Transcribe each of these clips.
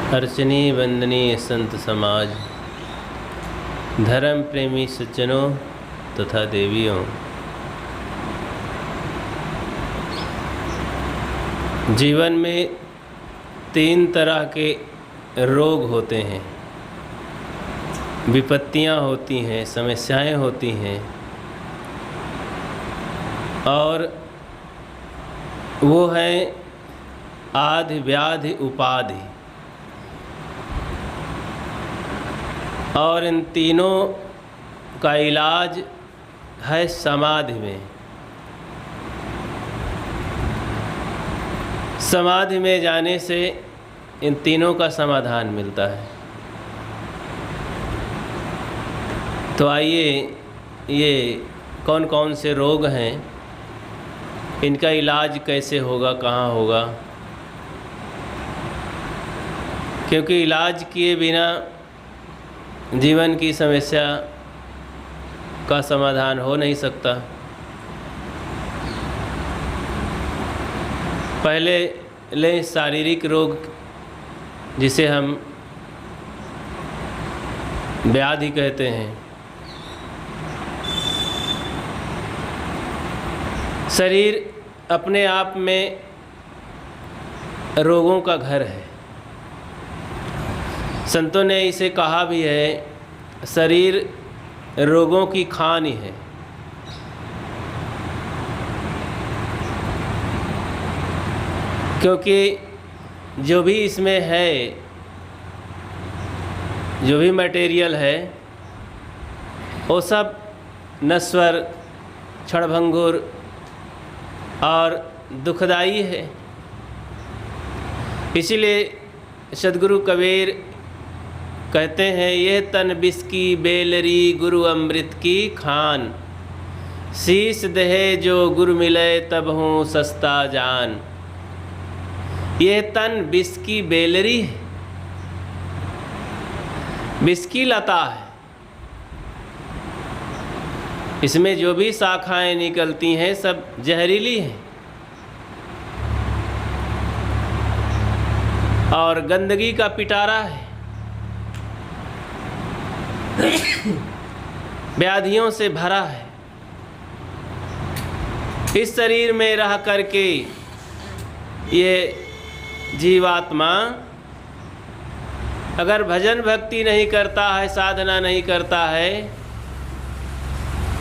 अर्चनीय वंदनीय संत समाज, धर्म प्रेमी सज्जनों तथा देवियों, जीवन में 3 तरह के रोग होते हैं, विपत्तियां होती हैं, समस्याएं होती हैं और वो हैं आदि व्याधि उपाधि। और इन तीनों का इलाज है समाधि में। समाधि में जाने से इन तीनों का समाधान मिलता है। तो आइए, ये कौन कौन से रोग हैं, इनका इलाज कैसे होगा, कहाँ होगा, क्योंकि इलाज किए बिना जीवन की समस्या का समाधान हो नहीं सकता। पहले लें शारीरिक रोग, जिसे हम व्याधि कहते हैं। शरीर अपने आप में रोगों का घर है। संतों ने इसे कहा भी है, शरीर रोगों की खान है। क्योंकि जो भी इसमें है, जो भी मटेरियल है, वो सब नश्वर, क्षणभंगुर और दुखदाई है। इसीलिए सद्गुरु कबीर कहते हैं, ये तन बिस की बेलरी गुरु अमृत की खान, शीस दहे जो गुरु मिले तब हूँ सस्ता जान। ये तन बिस की बेलरी है, बिस की लता है। इसमें जो भी शाखाएं निकलती हैं सब जहरीली हैं और गंदगी का पिटारा है। व्याधियों से भरा है। इस शरीर में रह करके ये जीवात्मा अगर भजन भक्ति नहीं करता है, साधना नहीं करता है,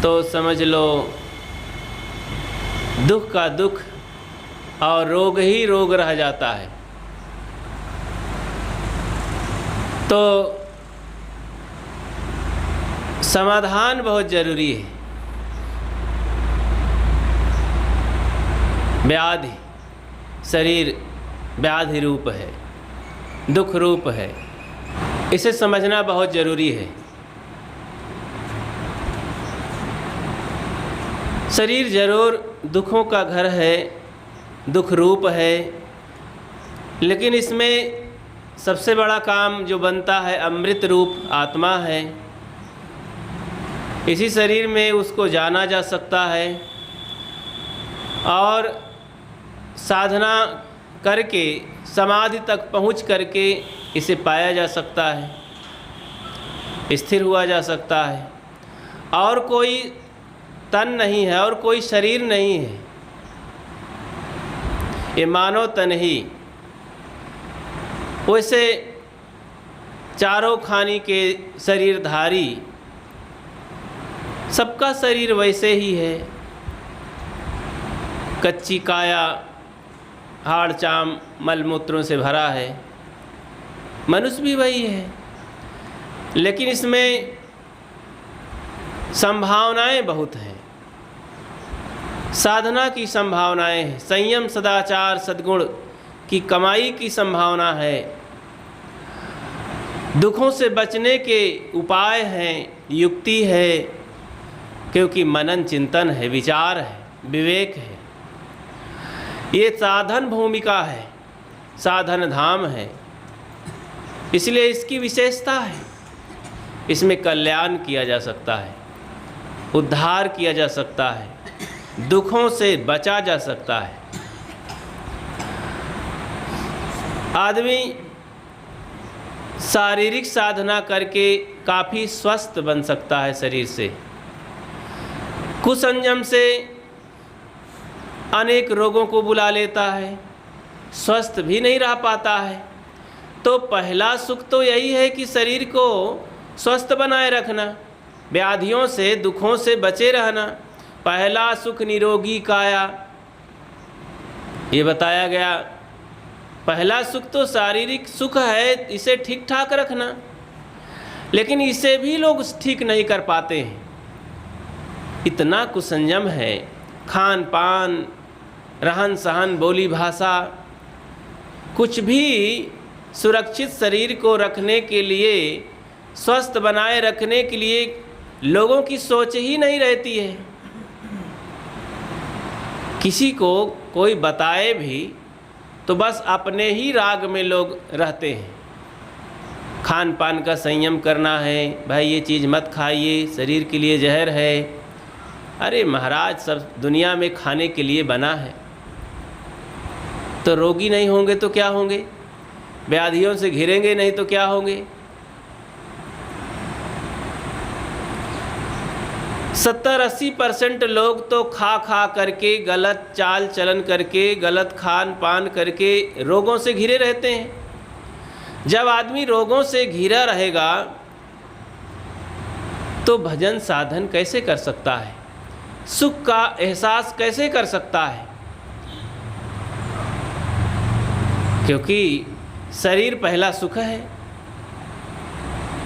तो समझ लो दुख का दुख और रोग ही रोग रह जाता है। तो समाधान बहुत जरूरी है। व्याधि, शरीर व्याधि रूप है, दुख रूप है, इसे समझना बहुत जरूरी है। शरीर जरूर दुखों का घर है, दुख रूप है, लेकिन इसमें सबसे बड़ा काम जो बनता है अमृत रूप आत्मा है। इसी शरीर में उसको जाना जा सकता है और साधना करके समाधि तक पहुँच करके इसे पाया जा सकता है, स्थिर हुआ जा सकता है। और कोई तन नहीं है और कोई शरीर नहीं है, ये मानव तन ही। वैसे चारों खानी के शरीरधारी, सबका शरीर वैसे ही है। कच्ची काया, हाड़ चाम मलमूत्रों से भरा है। मनुष्य भी वही है, लेकिन इसमें संभावनाएं बहुत हैं। साधना की संभावनाएं हैं, संयम सदाचार सद्गुण की कमाई की संभावना है, दुखों से बचने के उपाय हैं, युक्ति है, क्योंकि मनन चिंतन है, विचार है, विवेक है। ये साधन भूमिका है, साधन धाम है, इसलिए इसकी विशेषता है। इसमें कल्याण किया जा सकता है, उद्धार किया जा सकता है, दुखों से बचा जा सकता है। आदमी शारीरिक साधना करके काफ़ी स्वस्थ बन सकता है शरीर से। कुसंयम से अनेक रोगों को बुला लेता है, स्वस्थ भी नहीं रह पाता है। तो पहला सुख तो यही है कि शरीर को स्वस्थ बनाए रखना, व्याधियों से दुखों से बचे रहना। पहला सुख निरोगी काया, ये बताया गया। पहला सुख तो शारीरिक सुख है, इसे ठीक ठाक रखना, लेकिन इसे भी लोग ठीक नहीं कर पाते हैं। इतना कुसंयम है, खान पान, रहन सहन, बोली भाषा, कुछ भी सुरक्षित शरीर को रखने के लिए, स्वस्थ बनाए रखने के लिए लोगों की सोच ही नहीं रहती है। किसी को कोई बताए भी तो बस अपने ही राग में लोग रहते हैं। खान पान का संयम करना है, भाई ये चीज़ मत खाइए, शरीर के लिए जहर है। अरे महाराज, सब दुनिया में खाने के लिए बना है, तो रोगी नहीं होंगे तो क्या होंगे, व्याधियों से घिरेंगे नहीं तो क्या होंगे। 70-80% लोग तो खा खा करके, गलत चाल चलन करके, गलत खान पान करके रोगों से घिरे रहते हैं। जब आदमी रोगों से घिरा रहेगा तो भजन साधन कैसे कर सकता है, सुख का एहसास कैसे कर सकता है? क्योंकि शरीर पहला सुख है।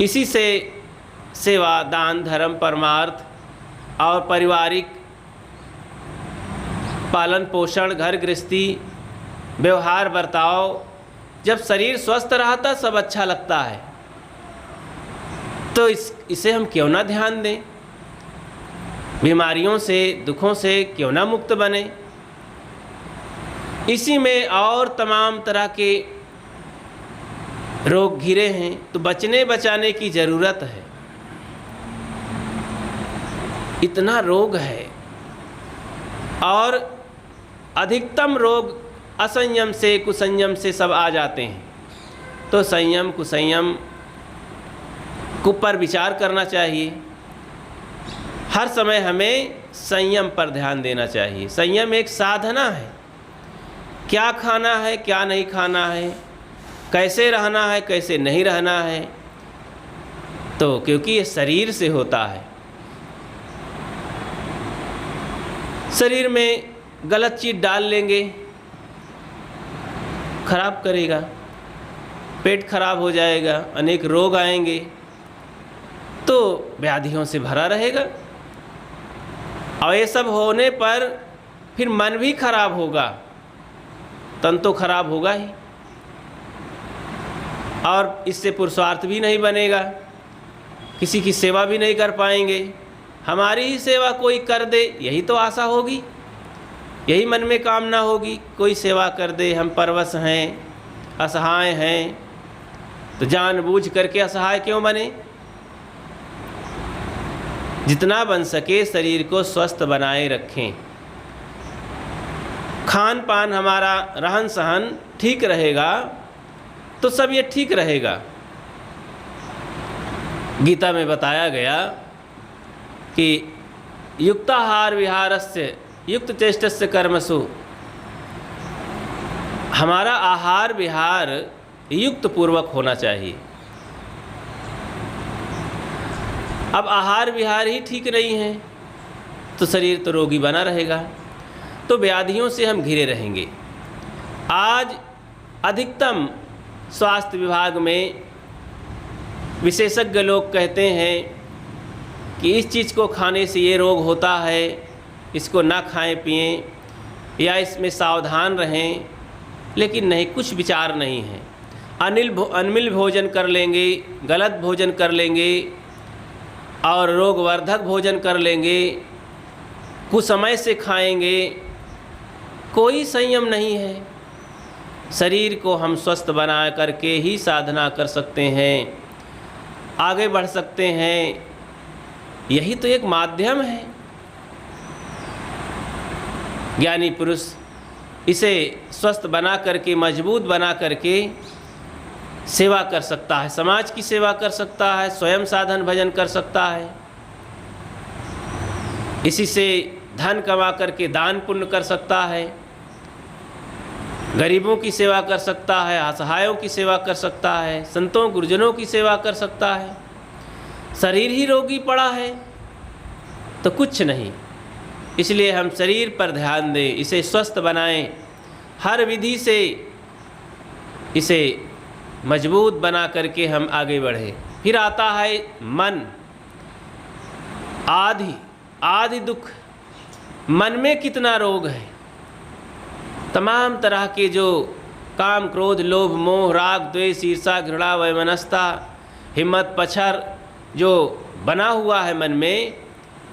इसी से सेवा, दान, धर्म, परमार्थ और पारिवारिक पालन पोषण, घर गृहस्थी, व्यवहार बर्ताव, जब शरीर स्वस्थ रहता सब अच्छा लगता है। तो इसे हम क्यों ना ध्यान दें, बीमारियों से, दुखों से क्यों ना मुक्त बने। इसी में और तमाम तरह के रोग घिरे हैं, तो बचने बचाने की ज़रूरत है। इतना रोग है, और अधिकतम रोग असंयम से, कुसंयम से सब आ जाते हैं। तो संयम कुसंयम को पर विचार करना चाहिए। हर समय हमें संयम पर ध्यान देना चाहिए। संयम एक साधना है। क्या खाना है, क्या नहीं खाना है, कैसे रहना है, कैसे नहीं रहना है, तो क्योंकि ये शरीर से होता है। शरीर में गलत चीज़ डाल लेंगे, खराब करेगा, पेट खराब हो जाएगा, अनेक रोग आएंगे, तो व्याधियों से भरा रहेगा। और ये सब होने पर फिर मन भी खराब होगा, तन तो खराब होगा ही, और इससे पुरुषार्थ भी नहीं बनेगा, किसी की सेवा भी नहीं कर पाएंगे। हमारी ही सेवा कोई कर दे, यही तो आशा होगी, यही मन में कामना होगी, कोई सेवा कर दे। हम परवश हैं, असहाय हैं, तो जानबूझ करके असहाय क्यों बने। जितना बन सके शरीर को स्वस्थ बनाए रखें। खान पान हमारा, रहन सहन ठीक रहेगा तो सब ये ठीक रहेगा। गीता में बताया गया कि युक्ताहार विहारस्य युक्त चेष्टस्य कर्मसु, हमारा आहार विहार युक्त पूर्वक होना चाहिए। अब आहार विहार ही ठीक नहीं है तो शरीर तो रोगी बना रहेगा, तो व्याधियों से हम घिरे रहेंगे। आज अधिकतम स्वास्थ्य विभाग में विशेषज्ञ लोग कहते हैं कि इस चीज़ को खाने से ये रोग होता है, इसको ना खाएं पिएं, या इसमें सावधान रहें, लेकिन नहीं, कुछ विचार नहीं है। अनिल भोजन कर लेंगे, गलत भोजन कर लेंगे, और रोगवर्धक भोजन कर लेंगे, कुसमय से खाएंगे, कोई संयम नहीं है। शरीर को हम स्वस्थ बना करके ही साधना कर सकते हैं, आगे बढ़ सकते हैं। यही तो एक माध्यम है। ज्ञानी पुरुष इसे स्वस्थ बना करके, मजबूत बना करके सेवा कर सकता है, समाज की सेवा कर सकता है, स्वयं साधन भजन कर सकता है, इसी से धन कमा करके दान पुण्य कर सकता है, गरीबों की सेवा कर सकता है, असहायों की सेवा कर सकता है, संतों गुरुजनों की सेवा कर सकता है। शरीर ही रोगी पड़ा है तो कुछ नहीं। इसलिए हम शरीर पर ध्यान दें, इसे स्वस्थ बनाएं, हर विधि से इसे मजबूत बना करके हम आगे बढ़ें। फिर आता है मन। आदि दुख, मन में कितना रोग है। तमाम तरह के जो काम, क्रोध, लोभ, मोह, राग, द्वेष, ईर्षा, घृणा, वैमनस्यता, हिम्मत, पछर जो बना हुआ है मन में,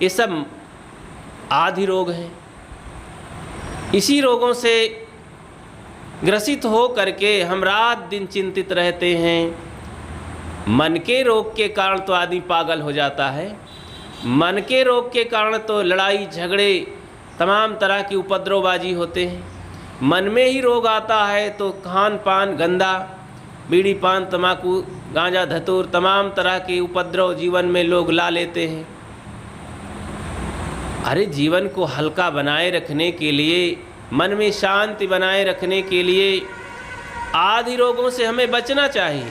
ये सब आदि रोग हैं। इसी रोगों से ग्रसित हो करके हम रात दिन चिंतित रहते हैं। मन के रोग के कारण तो आदमी पागल हो जाता है। मन के रोग के कारण तो लड़ाई झगड़े, तमाम तरह की उपद्रवबाजी होते हैं। मन में ही रोग आता है तो खान पान गंदा, बीड़ी पान तम्बाकू गांजा धतूर, तमाम तरह के उपद्रव जीवन में लोग ला लेते हैं। अरे जीवन को हल्का बनाए रखने के लिए, मन में शांति बनाए रखने के लिए आदि रोगों से हमें बचना चाहिए।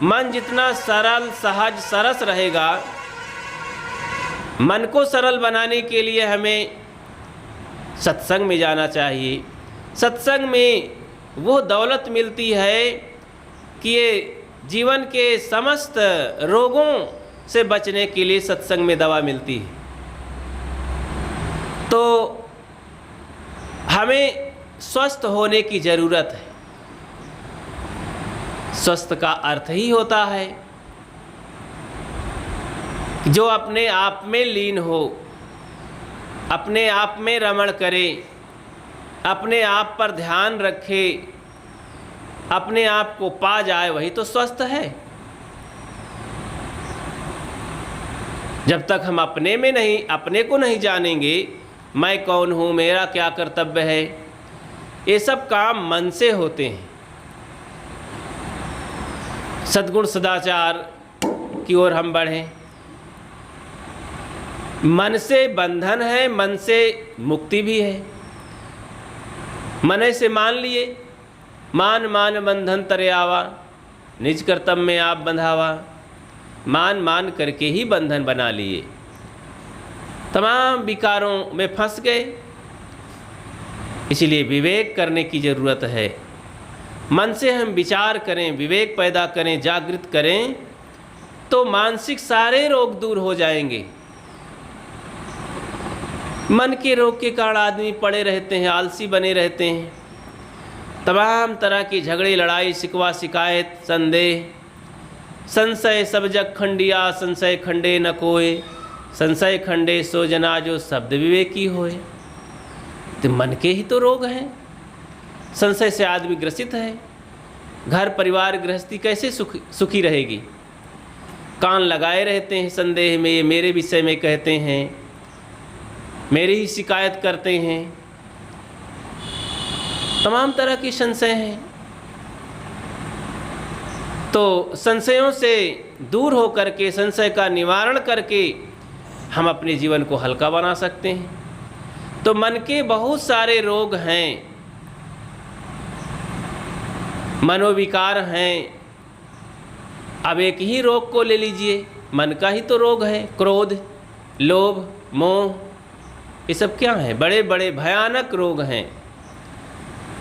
मन जितना सरल सहज सरस रहेगा, मन को सरल बनाने के लिए हमें सत्संग में जाना चाहिए। सत्संग में वो दौलत मिलती है कि ये जीवन के समस्त रोगों से बचने के लिए सत्संग में दवा मिलती है। तो हमें स्वस्थ होने की ज़रूरत है। स्वस्थ का अर्थ ही होता है जो अपने आप में लीन हो, अपने आप में रमण करे, अपने आप पर ध्यान रखे, अपने आप को पा जाए, वही तो स्वस्थ है। जब तक हम अपने में नहीं, अपने को नहीं जानेंगे, मैं कौन हूँ, मेरा क्या कर्तव्य है, ये सब काम मन से होते हैं। सद्गुण सदाचार की ओर हम बढ़ें। मन से बंधन है, मन से मुक्ति भी है। मन से मान लिए, मान मान बंधन तरे आवा, निज कर्तव्य में आप बंधावा। मान मान करके ही बंधन बना लिए, तमाम विकारों में फंस गए। इसलिए विवेक करने की ज़रूरत है। मन से हम विचार करें, विवेक पैदा करें, जागृत करें, तो मानसिक सारे रोग दूर हो जाएंगे। मन के रोग के कारण आदमी पड़े रहते हैं, आलसी बने रहते हैं। तमाम तरह की झगड़े, लड़ाई, शिकवा, शिकायत, संदेह, संशय सब जग खंडिया, संशय खंडे न कोय, संशय खंडे सो जना जो शब्द विवेकी होए। तो मन के ही तो रोग हैं। संशय से आदमी ग्रसित है। घर परिवार गृहस्थी कैसे सुखी रहेगी। कान लगाए रहते हैं संदेह में, ये मेरे विषय में कहते हैं, मेरी ही शिकायत करते हैं। तमाम तरह के संशय हैं। तो संशयों से दूर हो करके, संशय का निवारण करके हम अपने जीवन को हल्का बना सकते हैं। तो मन के बहुत सारे रोग हैं, मनोविकार हैं। अब एक ही रोग को ले लीजिए, मन का ही तो रोग है। क्रोध, लोभ, मोह, ये सब क्या हैं? बड़े बड़े भयानक रोग हैं।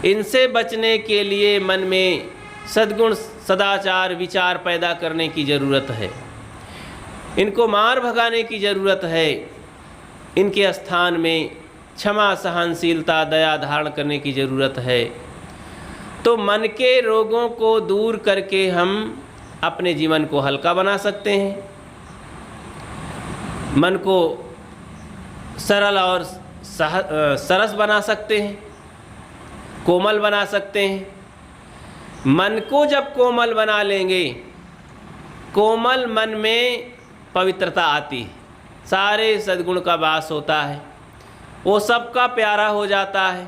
इनसे बचने के लिए मन में सद्गुण सदाचार विचार पैदा करने की ज़रूरत है। इनको मार भगाने की ज़रूरत है। इनके स्थान में क्षमा, सहनशीलता, दया धारण करने की ज़रूरत है। तो मन के रोगों को दूर करके हम अपने जीवन को हल्का बना सकते हैं। मन को सरल और सरस बना सकते हैं, कोमल बना सकते हैं। मन को जब कोमल बना लेंगे, कोमल मन में पवित्रता आती है, सारे सद्गुण का वास होता है, वो सबका प्यारा हो जाता है।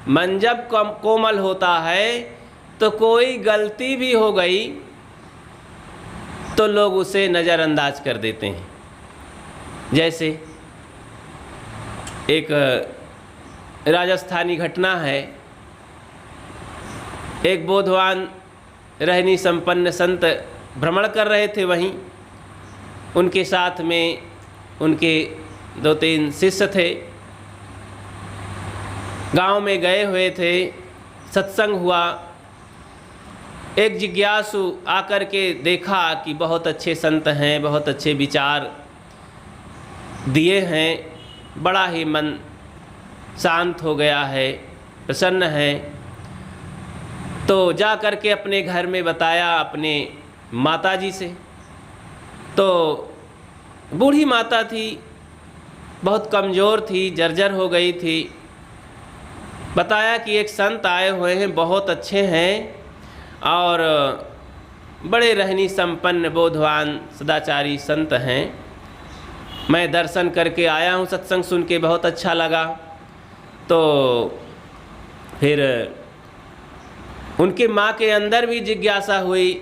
मन जब कोमल होता है तो कोई गलती भी हो गई तो लोग उसे नज़रअंदाज कर देते हैं। जैसे एक राजस्थानी घटना है, एक बोधवान रहनी संपन्न संत भ्रमण कर रहे थे वहीं, उनके साथ में उनके 2-3 शिष्य थे। गांव में गए हुए थे, सत्संग हुआ। एक जिज्ञासु आकर के देखा कि बहुत अच्छे संत हैं, बहुत अच्छे विचार दिए हैं, बड़ा ही मन शांत हो गया है, प्रसन्न है। तो जा कर के अपने घर में बताया अपने माताजी से। तो बूढ़ी माता थी, बहुत कमज़ोर थी, जर्जर हो गई थी। बताया कि एक संत आए हुए हैं, बहुत अच्छे हैं और बड़े रहनी संपन्न बोधवान सदाचारी संत हैं। मैं दर्शन करके आया हूँ, सत्संग सुन के बहुत अच्छा लगा। तो फिर उनके माँ के अंदर भी जिज्ञासा हुई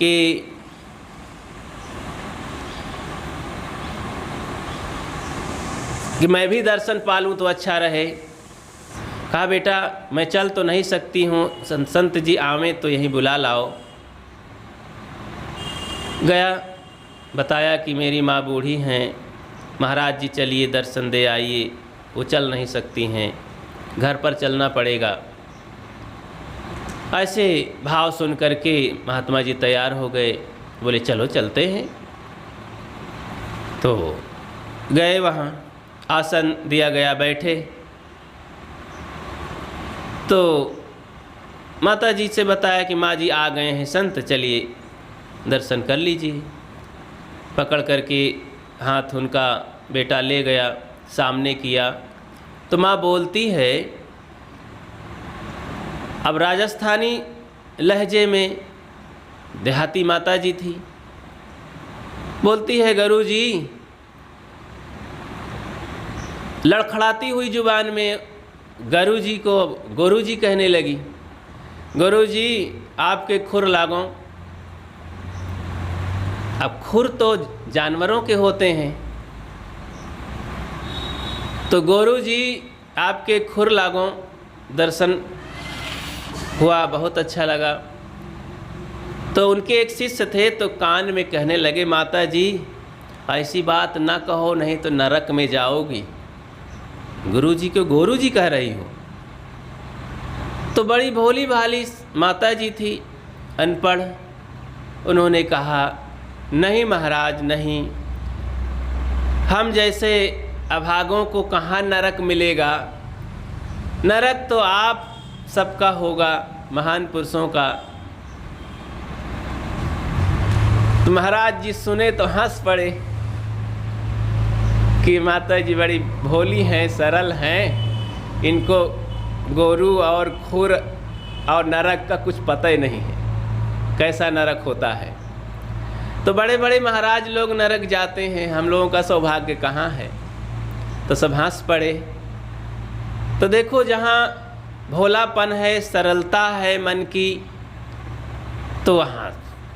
कि मैं भी दर्शन पालूँ तो अच्छा रहे। कहा बेटा मैं चल तो नहीं सकती हूँ, संत जी आवे तो यहीं बुला लाओ। गया, बताया कि मेरी माँ बूढ़ी हैं, महाराज जी चलिए दर्शन दे आइए। वो चल नहीं सकती हैं, घर पर चलना पड़ेगा। ऐसे भाव सुन करके महात्मा जी तैयार हो गए, बोले चलो चलते हैं। तो गए, वहाँ आसन दिया गया, बैठे। तो माता जी से बताया कि माँ जी आ गए हैं संत, चलिए दर्शन कर लीजिए। पकड़ करके हाथ उनका बेटा ले गया, सामने किया। तो माँ बोलती है, अब राजस्थानी लहजे में, देहाती माता जी थी, बोलती है गुरुजी, लड़खड़ाती हुई जुबान में गुरुजी को गुरुजी कहने लगी। गुरुजी आपके खुर लागों। अब खुर तो जानवरों के होते हैं, तो गुरुजी आपके खुर लागों। दर्शन हुआ, बहुत अच्छा लगा। तो उनके एक शिष्य थे, तो कान में कहने लगे, माता जी ऐसी बात ना कहो, नहीं तो नरक में जाओगी। गुरुजी को गुरुजी कह रही हो। तो बड़ी भोली भाली माता जी थी, अनपढ़। उन्होंने कहा, नहीं महाराज नहीं, हम जैसे अभागों को कहाँ नरक मिलेगा। नरक तो आप सबका होगा, महान पुरुषों का। तो महाराज जी सुने तो हंस पड़े कि माता जी बड़ी भोली हैं, सरल हैं, इनको गोरू और खुर और नरक का कुछ पता ही नहीं है, कैसा नरक होता है। तो बड़े बड़े महाराज लोग नरक जाते हैं, हम लोगों का सौभाग्य कहाँ है। तो सब हंस पड़े। तो देखो, जहाँ भोलापन है, सरलता है मन की, तो वहाँ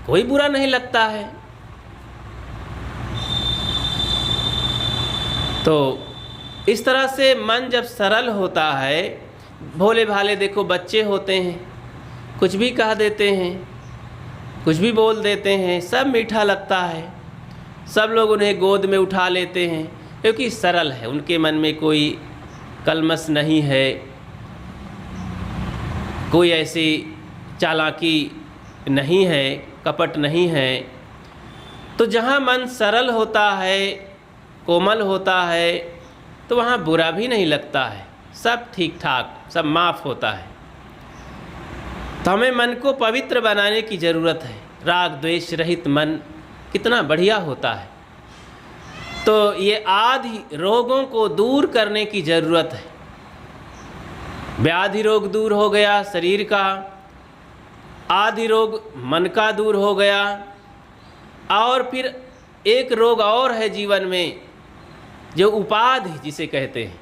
कोई बुरा नहीं लगता है। तो इस तरह से मन जब सरल होता है, भोले भाले देखो बच्चे होते हैं, कुछ भी कह देते हैं, कुछ भी बोल देते हैं, सब मीठा लगता है, सब लोग उन्हें गोद में उठा लेते हैं, क्योंकि सरल है, उनके मन में कोई कलमश नहीं है, कोई ऐसी चालाकी नहीं है, कपट नहीं है। तो जहाँ मन सरल होता है, कोमल होता है, तो वहाँ बुरा भी नहीं लगता है, सब ठीक ठाक, सब माफ़ होता है। तो हमें मन को पवित्र बनाने की ज़रूरत है। राग द्वेष रहित मन कितना बढ़िया होता है। तो ये आदि रोगों को दूर करने की ज़रूरत है। व्याधि रोग दूर हो गया शरीर का, आदि रोग मन का दूर हो गया, और फिर एक रोग और है जीवन में, जो उपाधि जिसे कहते हैं।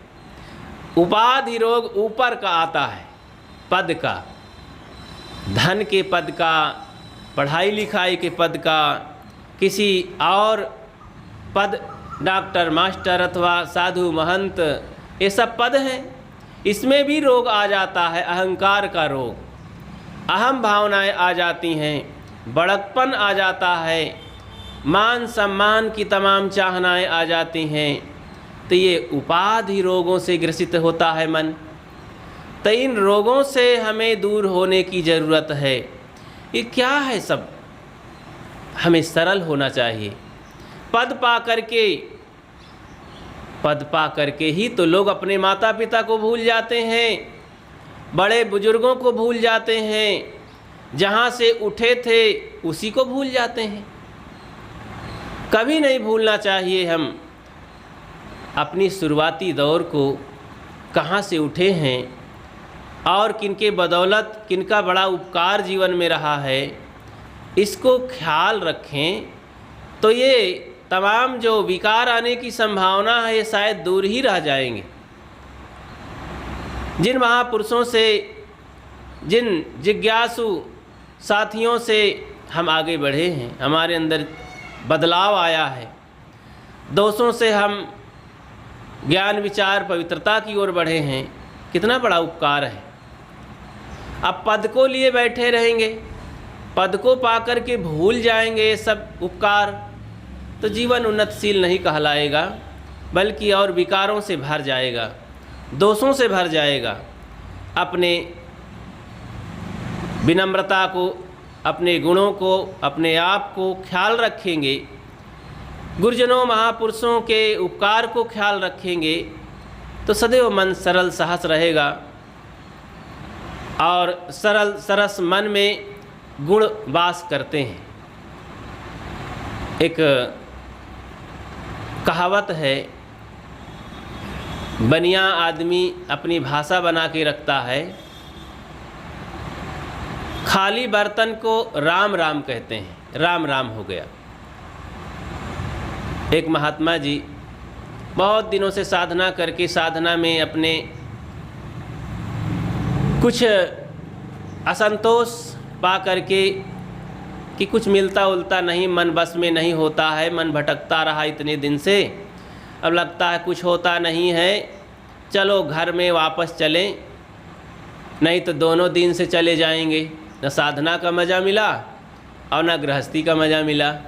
उपाधि रोग ऊपर का आता है, पद का। धन के पद का, पढ़ाई लिखाई के पद का, किसी और पद, डॉक्टर, मास्टर अथवा साधु महंत, ये सब पद हैं। इसमें भी रोग आ जाता है, अहंकार का रोग, अहम भावनाएं आ जाती हैं, बड़कपन आ जाता है, मान सम्मान की तमाम चाहनाएं आ जाती हैं। तो ये उपाधि रोगों से ग्रसित होता है मन। तो इन रोगों से हमें दूर होने की ज़रूरत है। ये क्या है सब? हमें सरल होना चाहिए। पद पा करके ही तो लोग अपने माता पिता को भूल जाते हैं, बड़े बुजुर्गों को भूल जाते हैं, जहाँ से उठे थे उसी को भूल जाते हैं। कभी नहीं भूलना चाहिए हम अपनी शुरुआती दौर को, कहाँ से उठे हैं और किनके बदौलत किनका बड़ा उपकार जीवन में रहा है, इसको ख्याल रखें तो ये तमाम जो विकार आने की संभावना है ये शायद दूर ही रह जाएंगे। जिन महापुरुषों से, जिन जिज्ञासु साथियों से हम आगे बढ़े हैं, हमारे अंदर बदलाव आया है, दोषों से हम ज्ञान विचार पवित्रता की ओर बढ़े हैं, कितना बड़ा उपकार है। अब पद को लिए बैठे रहेंगे, पद को पाकर के भूल जाएंगे ये सब उपकार, तो जीवन उन्नतशील नहीं कहलाएगा, बल्कि और विकारों से भर जाएगा, दोषों से भर जाएगा। अपने विनम्रता को, अपने गुणों को, अपने आप को ख्याल रखेंगे, गुरुजनों महापुरुषों के उपकार को ख्याल रखेंगे, तो सदैव मन सरल सहस रहेगा और सरल सरस मन में गुण वास करते हैं। एक कहावत है, बनिया आदमी अपनी भाषा बना के रखता है, खाली बर्तन को राम राम कहते हैं, राम राम हो गया। एक महात्मा जी बहुत दिनों से साधना करके, साधना में अपने कुछ असंतोष पा करके कि कुछ मिलता उलता नहीं, मन बस में नहीं होता है, मन भटकता रहा इतने दिन से, अब लगता है कुछ होता नहीं है, चलो घर में वापस चलें, नहीं तो दोनों दिन से चले जाएंगे, न साधना का मज़ा मिला और न गृहस्थी का मज़ा मिला।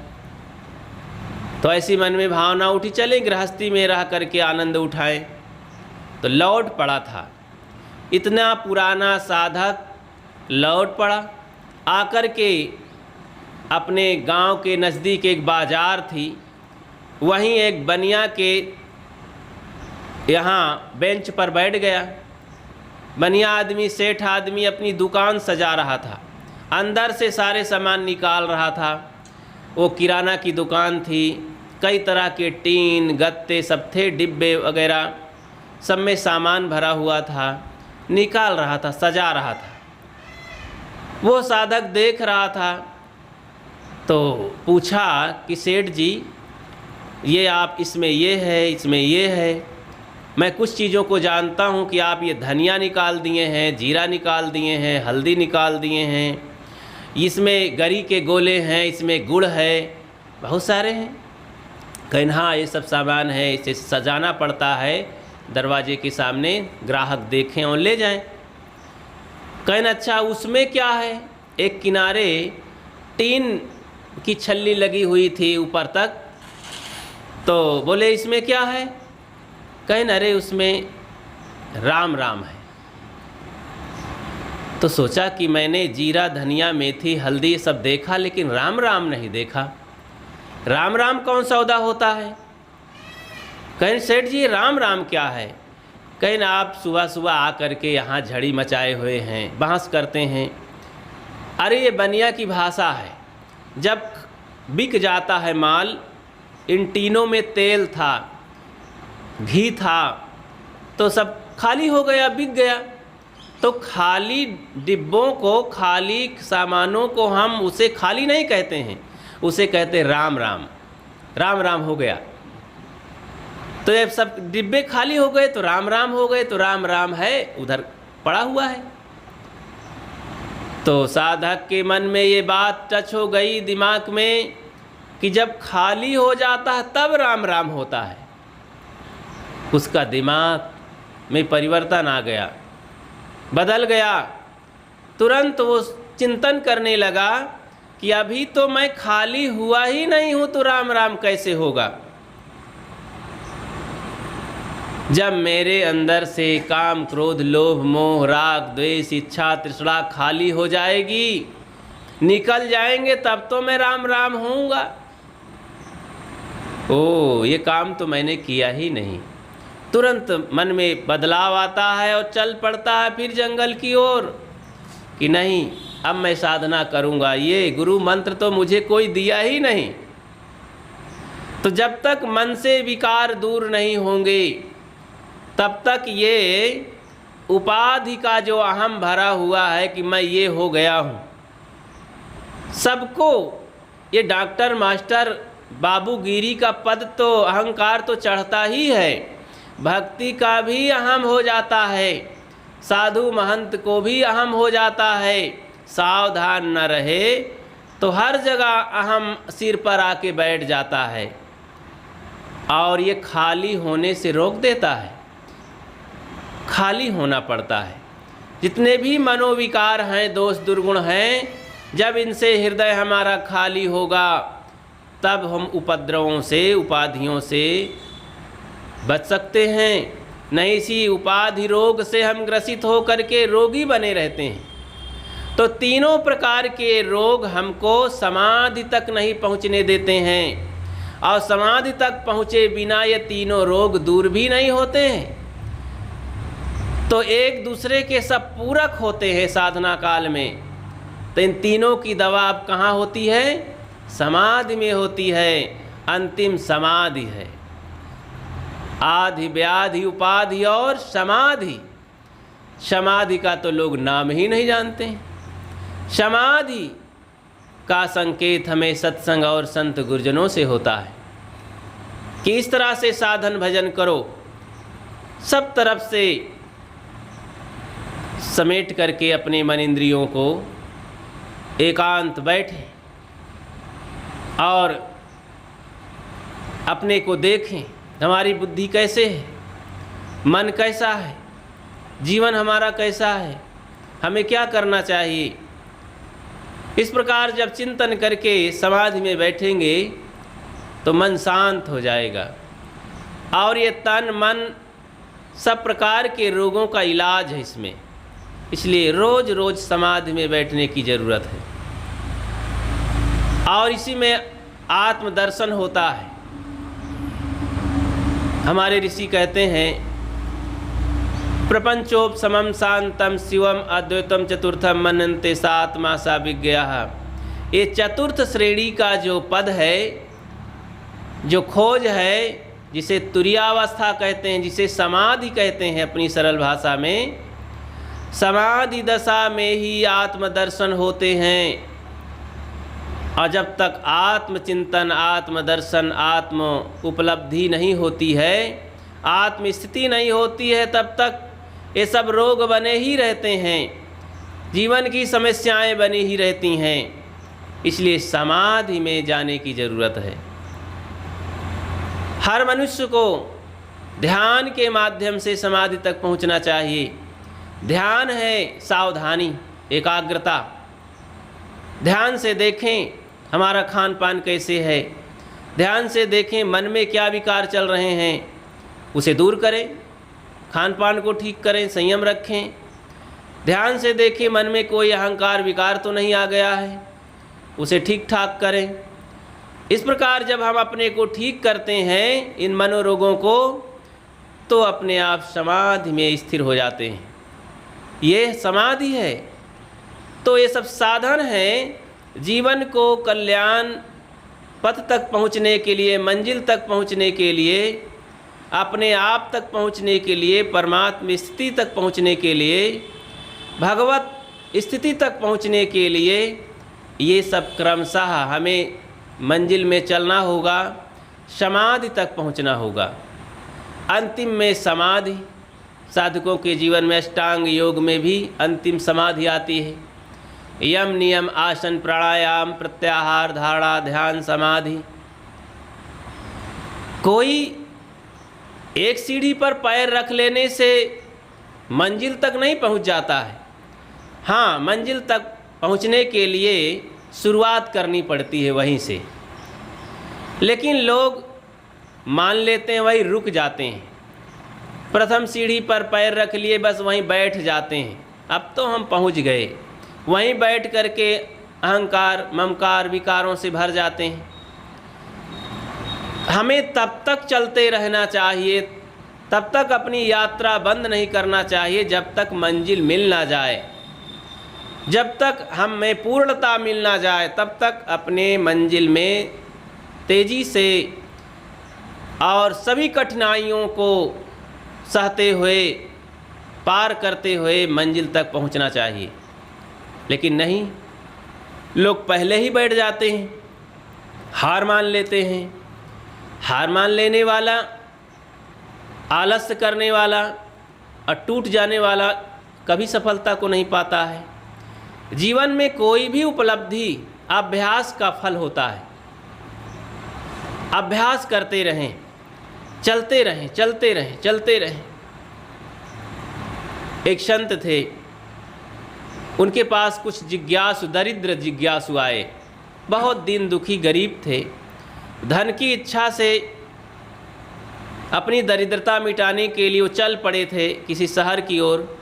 तो ऐसी मन में भावना उठी, चले गृहस्थी में रह करके आनंद उठाएं। तो लौट पड़ा था, इतना पुराना साधक लौट पड़ा, आकर के अपने गांव के नज़दीक एक बाज़ार थी, वहीं एक बनिया के यहाँ बेंच पर बैठ गया। बनिया आदमी, सेठ आदमी अपनी दुकान सजा रहा था, अंदर से सारे सामान निकाल रहा था। वो किराना की दुकान थी, कई तरह के टीन गत्ते सब थे, डिब्बे वगैरह सब में सामान भरा हुआ था, निकाल रहा था, सजा रहा था। वो साधक देख रहा था तो पूछा कि सेठ जी, ये आप, इसमें ये है, इसमें ये है, मैं कुछ चीज़ों को जानता हूँ कि आप ये धनिया निकाल दिए हैं, जीरा निकाल दिए हैं, हल्दी निकाल दिए हैं, इसमें गरी के गोले हैं, इसमें गुड़ है, बहुत सारे हैं। कहीं हाँ ये सब सामान है, इसे सजाना पड़ता है, दरवाजे के सामने ग्राहक देखें और ले जाएं। कहीं अच्छा उसमें क्या है? एक किनारे टीन की छल्ली लगी हुई थी ऊपर तक, तो बोले इसमें क्या है? कहीं अरे उसमें राम राम है। तो सोचा कि मैंने जीरा धनिया मेथी हल्दी सब देखा, लेकिन राम राम नहीं देखा। राम राम कौन सौदा होता है? कहीं सेठ जी राम राम क्या है? कहीं आप सुबह सुबह आ करके यहाँ झड़ी मचाए हुए हैं, बहस करते हैं। अरे ये बनिया की भाषा है, जब बिक जाता है माल, इन टीनों में तेल था, घी था, तो सब खाली हो गया, बिक गया। तो खाली डिब्बों को, खाली सामानों को हम उसे खाली नहीं कहते हैं, उसे कहते राम राम, राम राम हो गया। तो ये सब डिब्बे खाली हो गए तो राम राम हो गए, तो राम राम है उधर पड़ा हुआ है। तो साधक के मन में ये बात टच हो गई दिमाग में कि जब खाली हो जाता है तब राम राम होता है। उसका दिमाग में परिवर्तन आ गया, बदल गया। तुरंत वो चिंतन करने लगा कि अभी तो मैं खाली हुआ ही नहीं हूँ तो राम राम कैसे होगा। जब मेरे अंदर से काम क्रोध लोभ मोह राग द्वेष इच्छा तृष्णा खाली हो जाएगी, निकल जाएंगे, तब तो मैं राम राम होऊंगा। ओ, ये काम तो मैंने किया ही नहीं। तुरंत मन में बदलाव आता है और चल पड़ता है फिर जंगल की ओर कि नहीं, अब मैं साधना करूंगा। ये गुरु मंत्र तो मुझे कोई दिया ही नहीं। तो जब तक मन से विकार दूर नहीं होंगे तब तक ये उपाधि का जो अहम भरा हुआ है कि मैं ये हो गया हूँ, सबको ये डॉक्टर मास्टर बाबूगिरी का पद तो अहंकार तो चढ़ता ही है, भक्ति का भी अहम हो जाता है, साधु महंत को भी अहम हो जाता है। सावधान न रहे तो हर जगह अहम सिर पर आके बैठ जाता है और ये खाली होने से रोक देता है। खाली होना पड़ता है। जितने भी मनोविकार हैं, दोष दुर्गुण हैं, जब इनसे हृदय हमारा खाली होगा तब हम उपद्रवों से उपाधियों से बच सकते हैं। नहीं इसी उपाधि रोग से हम ग्रसित होकर के रोगी बने रहते हैं। तो तीनों प्रकार के रोग हमको समाधि तक नहीं पहुंचने देते हैं और समाधि तक पहुँचे बिना ये तीनों रोग दूर भी नहीं होते हैं। तो एक दूसरे के सब पूरक होते हैं साधना काल में। तो इन तीनों की दवा अब कहाँ होती है? समाधि में होती है। अंतिम समाधि है। आधि व्याधि उपाधि और समाधि। समाधि का तो लोग नाम ही नहीं जानते हैं। समाधि का संकेत हमें सत्संग और संत गुरुजनों से होता है कि इस तरह से साधन भजन करो, सब तरफ से समेट करके अपने मन इंद्रियों को एकांत बैठें और अपने को देखें, हमारी बुद्धि कैसे है, मन कैसा है, जीवन हमारा कैसा है, हमें क्या करना चाहिए। इस प्रकार जब चिंतन करके समाधि में बैठेंगे तो मन शांत हो जाएगा और ये तन मन सब प्रकार के रोगों का इलाज है इसमें। इसलिए रोज रोज समाधि में बैठने की ज़रूरत है और इसी में आत्मदर्शन होता है। हमारे ऋषि कहते हैं प्रपंचोप समम शांतम शिवम अद्वैतम चतुर्थम मनन्ते सात्मा सा विज्ञाः। ये चतुर्थ श्रेणी का जो पद है, जो खोज है, जिसे तुरीयावस्था कहते हैं, जिसे समाधि कहते हैं अपनी सरल भाषा में, समाधि दशा में ही आत्मदर्शन होते हैं। और जब तक आत्मचिंतन आत्मदर्शन आत्म उपलब्धि नहीं होती है, आत्म स्थिति नहीं होती है, तब तक ये सब रोग बने ही रहते हैं, जीवन की समस्याएं बनी ही रहती हैं। इसलिए समाधि में जाने की ज़रूरत है। हर मनुष्य को ध्यान के माध्यम से समाधि तक पहुंचना चाहिए। ध्यान है सावधानी, एकाग्रता। ध्यान से देखें हमारा खान पान कैसे है, ध्यान से देखें मन में क्या विकार चल रहे हैं, उसे दूर करें, खान पान को ठीक करें, संयम रखें। ध्यान से देखें मन में कोई अहंकार विकार तो नहीं आ गया है, उसे ठीक ठाक करें। इस प्रकार जब हम अपने को ठीक करते हैं इन मनोरोगों को, तो अपने आप समाधि में स्थिर हो जाते हैं। ये समाधि है। तो ये सब साधन हैं जीवन को कल्याण पथ तक पहुँचने के लिए, मंजिल तक पहुँचने के लिए, अपने आप तक पहुँचने के लिए, परमात्मा स्थिति तक पहुँचने के लिए, भगवत स्थिति तक पहुँचने के लिए, ये सब क्रमशः हमें मंजिल में चलना होगा, समाधि तक पहुँचना होगा। अंतिम में समाधि, साधकों के जीवन में अष्टांग योग में भी अंतिम समाधि आती है। यम नियम आसन प्राणायाम प्रत्याहार धारणा ध्यान समाधि। कोई एक सीढ़ी पर पैर रख लेने से मंजिल तक नहीं पहुंच जाता है। हाँ, मंजिल तक पहुंचने के लिए शुरुआत करनी पड़ती है वहीं से, लेकिन लोग मान लेते हैं वहीं रुक जाते हैं। प्रथम सीढ़ी पर पैर रख लिए, बस वहीं बैठ जाते हैं। अब तो हम पहुंच गए, वहीं बैठ करके अहंकार ममकार विकारों से भर जाते हैं। हमें तब तक चलते रहना चाहिए, तब तक अपनी यात्रा बंद नहीं करना चाहिए जब तक मंजिल मिल ना जाए, जब तक हमें पूर्णता मिल ना जाए, तब तक अपने मंजिल में तेज़ी से और सभी कठिनाइयों को सहते हुए पार करते हुए मंजिल तक पहुंचना चाहिए। लेकिन नहीं, लोग पहले ही बैठ जाते हैं, हार मान लेते हैं। हार मान लेने वाला, आलस्य करने वाला और टूट जाने वाला कभी सफलता को नहीं पाता है। जीवन में कोई भी उपलब्धि अभ्यास का फल होता है। अभ्यास करते रहें, चलते रहें, चलते रहें, चलते रहें। एक संत थे, उनके पास कुछ जिज्ञासु, दरिद्र जिज्ञासु आए। बहुत दीन दुखी गरीब थे। धन की इच्छा से अपनी दरिद्रता मिटाने के लिए वो चल पड़े थे किसी शहर की ओर।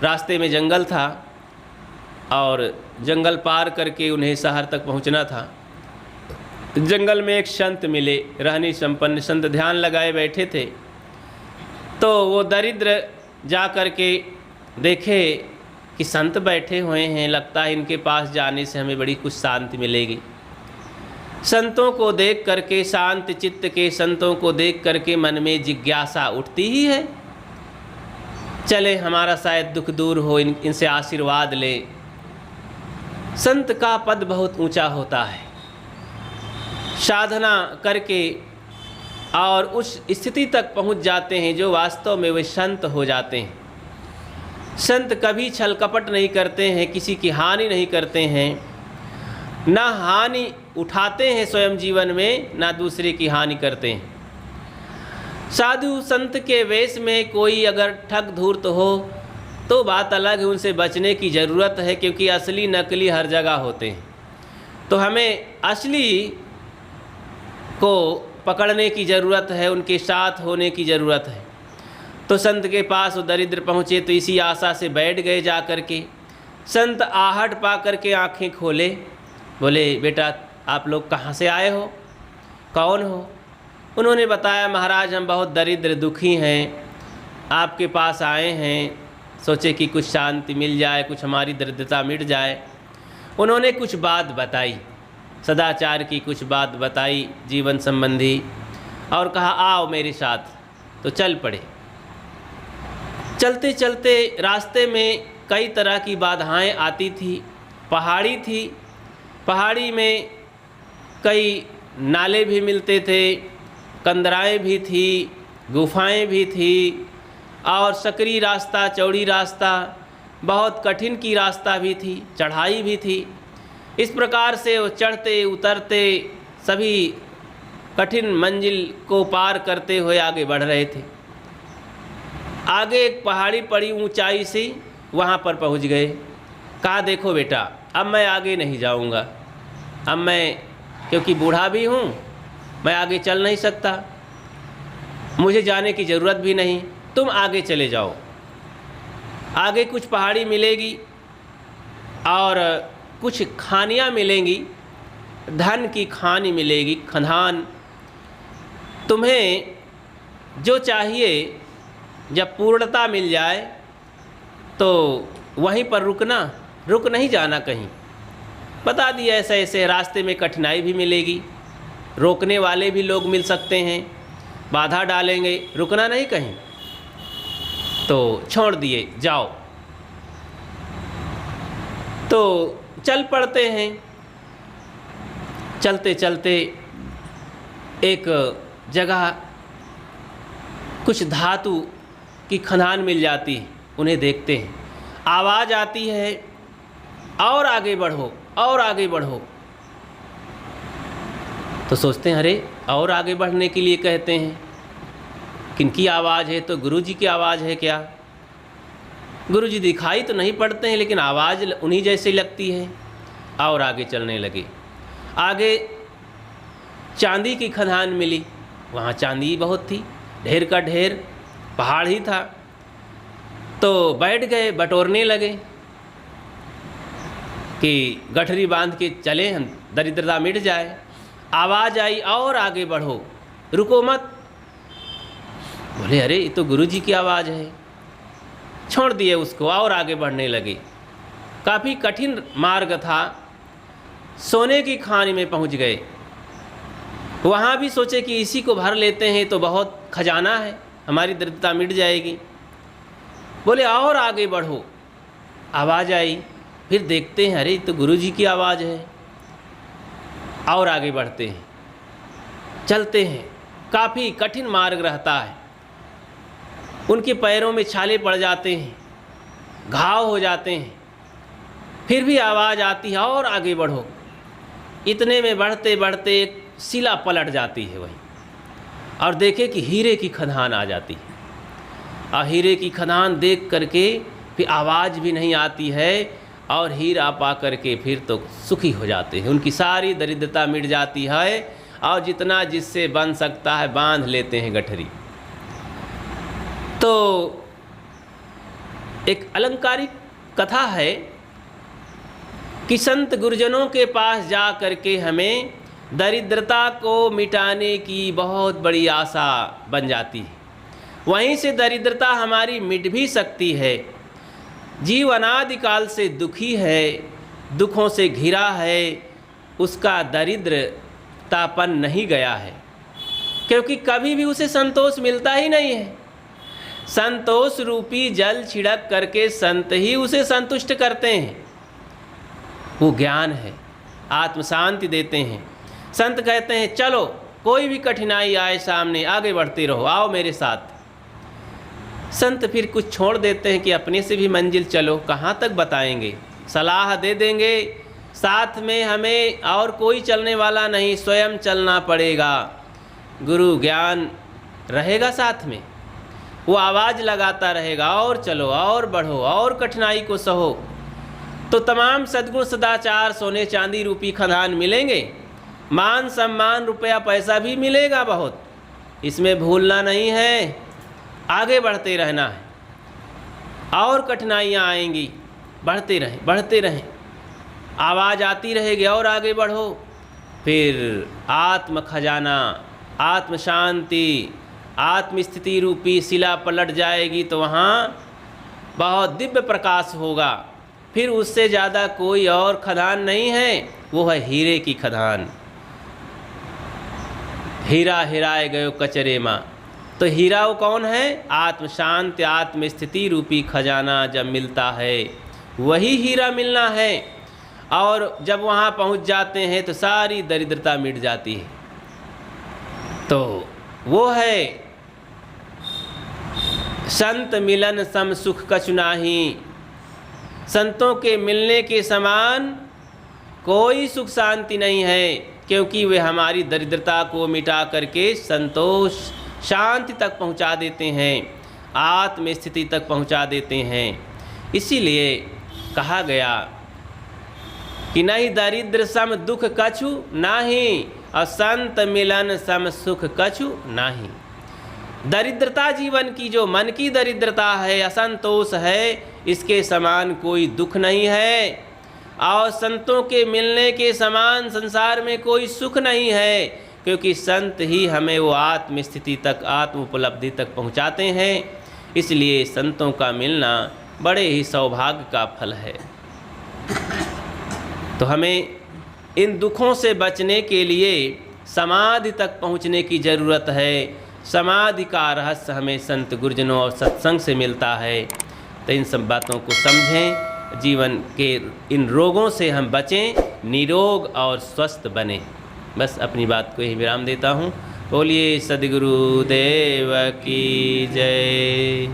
रास्ते में जंगल था और जंगल पार करके उन्हें शहर तक पहुंचना था। जंगल में एक संत मिले, रहनी संपन्न संत, ध्यान लगाए बैठे थे। तो वो दरिद्र जा कर के देखे कि संत बैठे हुए हैं, लगता है इनके पास जाने से हमें बड़ी कुछ शांति मिलेगी। संतों को देख करके, शांत चित्त के संतों को देख करके मन में जिज्ञासा उठती ही है, चले हमारा शायद दुख दूर हो, इनसे आशीर्वाद ले। संत का पद बहुत ऊंचा होता है। साधना करके और उस स्थिति तक पहुंच जाते हैं जो वास्तव में वे संत हो जाते हैं। संत कभी छल कपट नहीं करते हैं, किसी की हानि नहीं करते हैं, ना हानि उठाते हैं स्वयं जीवन में, ना दूसरे की हानि करते हैं। साधु संत के वेश में कोई अगर ठग धूर्त हो तो बात अलग है, उनसे बचने की ज़रूरत है, क्योंकि असली नकली हर जगह होते हैं। तो हमें असली को पकड़ने की ज़रूरत है, उनके साथ होने की ज़रूरत है। तो संत के पास वो दरिद्र पहुँचे तो इसी आशा से बैठ गए जा कर के। संत आहट पा कर के आँखें खोले, बोले बेटा आप लोग कहाँ से आए हो, कौन हो? उन्होंने बताया महाराज हम बहुत दरिद्र दुखी हैं, आपके पास आए हैं, सोचे कि कुछ शांति मिल जाए, कुछ हमारी दरिद्रता मिट जाए। उन्होंने कुछ बात बताई, सदाचार की कुछ बात बताई जीवन संबंधी, और कहा आओ मेरे साथ। तो चल पड़े। चलते चलते रास्ते में कई तरह की बाधाएं आती थी। पहाड़ी थी, पहाड़ी में कई नाले भी मिलते थे, कंदराएं भी थी, गुफाएं भी थी, और सकरी रास्ता, चौड़ी रास्ता, बहुत कठिन की रास्ता भी थी, चढ़ाई भी थी। इस प्रकार से वो चढ़ते उतरते सभी कठिन मंजिल को पार करते हुए आगे बढ़ रहे थे। आगे एक पहाड़ी पड़ी ऊंचाई सी, वहाँ पर पहुँच गए। कहा देखो बेटा अब मैं आगे नहीं जाऊँगा, अब मैं क्योंकि बूढ़ा भी हूँ, मैं आगे चल नहीं सकता, मुझे जाने की ज़रूरत भी नहीं, तुम आगे चले जाओ। आगे कुछ पहाड़ी मिलेगी और कुछ खानियाँ मिलेंगी, धन की खानी मिलेगी, खदान। तुम्हें जो चाहिए जब पूर्णता मिल जाए तो वहीं पर रुकना, रुक नहीं जाना कहीं। बता दिया ऐसे ऐसे रास्ते में कठिनाई भी मिलेगी, रोकने वाले भी लोग मिल सकते हैं, बाधा डालेंगे, रुकना नहीं कहीं। तो छोड़ दिए जाओ। तो चल पड़ते हैं। चलते चलते एक जगह कुछ धातु की खदान मिल जाती है, उन्हें देखते हैं। आवाज़ आती है और आगे बढ़ो, और आगे बढ़ो। तो सोचते हैं अरे और आगे बढ़ने के लिए कहते हैं, किनकी आवाज़ है? तो गुरु जी की आवाज़ है क्या? गुरु जी दिखाई तो नहीं पड़ते हैं, लेकिन आवाज़ उन्हीं जैसी लगती है। और आगे चलने लगे। आगे चांदी की खदान मिली, वहाँ चांदी बहुत थी, ढेर का ढेर, पहाड़ ही था। तो बैठ गए, बटोरने लगे कि गठरी बांध के चले, हम दरिद्रता मिट जाए। आवाज़ आई और आगे बढ़ो, रुको मत। बोले अरे ये तो गुरु जी की आवाज़ है। छोड़ दिए उसको और आगे बढ़ने लगे। काफ़ी कठिन मार्ग था, सोने की खान में पहुंच गए। वहाँ भी सोचे कि इसी को भर लेते हैं तो बहुत खजाना है, हमारी दरिद्रता मिट जाएगी। बोले और आगे बढ़ो। आवाज़ आई, फिर देखते हैं अरे तो गुरु जी की आवाज़ है। और आगे बढ़ते हैं, चलते हैं। काफ़ी कठिन मार्ग रहता है, उनके पैरों में छाले पड़ जाते हैं, घाव हो जाते हैं। फिर भी आवाज़ आती है और आगे बढ़ो। इतने में बढ़ते बढ़ते एक शिला पलट जाती है वहीं, और देखे कि हीरे की खदान आ जाती है। और हीरे की खदान देख करके फिर आवाज़ भी नहीं आती है, और हीरा पा करके फिर तो सुखी हो जाते हैं। उनकी सारी दरिद्रता मिट जाती है, और जितना जिससे बन सकता है बांध लेते हैं गठरी। तो एक अलंकारिक कथा है कि संत गुरुजनों के पास जा करके हमें दरिद्रता को मिटाने की बहुत बड़ी आशा बन जाती है। वहीं से दरिद्रता हमारी मिट भी सकती है। जीव अनादिकाल से दुखी है, दुखों से घिरा है, उसका दरिद्रतापन नहीं गया है, क्योंकि कभी भी उसे संतोष मिलता ही नहीं है। संतोष रूपी जल छिड़क करके संत ही उसे संतुष्ट करते हैं। वो ज्ञान है, आत्म शांति देते हैं। संत कहते हैं चलो, कोई भी कठिनाई आए सामने, आगे बढ़ते रहो, आओ मेरे साथ। संत फिर कुछ छोड़ देते हैं कि अपने से भी मंजिल चलो, कहाँ तक बताएंगे, सलाह दे देंगे, साथ में हमें और कोई चलने वाला नहीं, स्वयं चलना पड़ेगा। गुरु ज्ञान रहेगा साथ में, वो आवाज़ लगाता रहेगा, और चलो, और बढ़ो, और कठिनाई को सहो। तो तमाम सद्गुण सदाचार सोने चांदी रूपी खदान मिलेंगे, मान सम्मान रुपया पैसा भी मिलेगा बहुत, इसमें भूलना नहीं है। आगे बढ़ते रहना है, और कठिनाइयाँ आएंगी, बढ़ते रहें, बढ़ते रहें। आवाज़ आती रहेगी और आगे बढ़ो। फिर आत्म खजाना, आत्म शांति, आत्म स्थिति रूपी शिला पलट जाएगी, तो वहाँ बहुत दिव्य प्रकाश होगा। फिर उससे ज़्यादा कोई और खदान नहीं है, वो है हीरे की खदान। हीरा हिराए गयो कचरे माँ। तो हीरा वो कौन है? आत्म शांति, आत्म स्थिति रूपी खजाना जब मिलता है वही हीरा मिलना है। और जब वहाँ पहुँच जाते हैं तो सारी दरिद्रता मिट जाती है। तो वो है संत मिलन सम सुख कछु नाही। संतों के मिलने के समान कोई सुख शांति नहीं है, क्योंकि वे हमारी दरिद्रता को मिटा करके संतोष शांति तक पहुंचा देते हैं, आत्म स्थिति तक पहुंचा देते हैं। इसीलिए कहा गया कि नहीं दरिद्र सम दुख कछु नाही, और संत मिलन सम सुख कछु नाही। दरिद्रता जीवन की जो मन की दरिद्रता है, असंतोष है, इसके समान कोई दुख नहीं है, और संतों के मिलने के समान संसार में कोई सुख नहीं है, क्योंकि संत ही हमें वो आत्म स्थिति तक, आत्म उपलब्धि तक पहुंचाते हैं। इसलिए संतों का मिलना बड़े ही सौभाग्य का फल है। तो हमें इन दुखों से बचने के लिए समाधि तक पहुंचने की ज़रूरत है। समाधि का रहस्य हमें संत गुरुजनों और सत्संग से मिलता है। तो इन सब बातों को समझें, जीवन के इन रोगों से हम बचें, निरोग और स्वस्थ बने। बस अपनी बात को यही विराम देता हूँ। बोलिए सद्गुरुदेव की जय।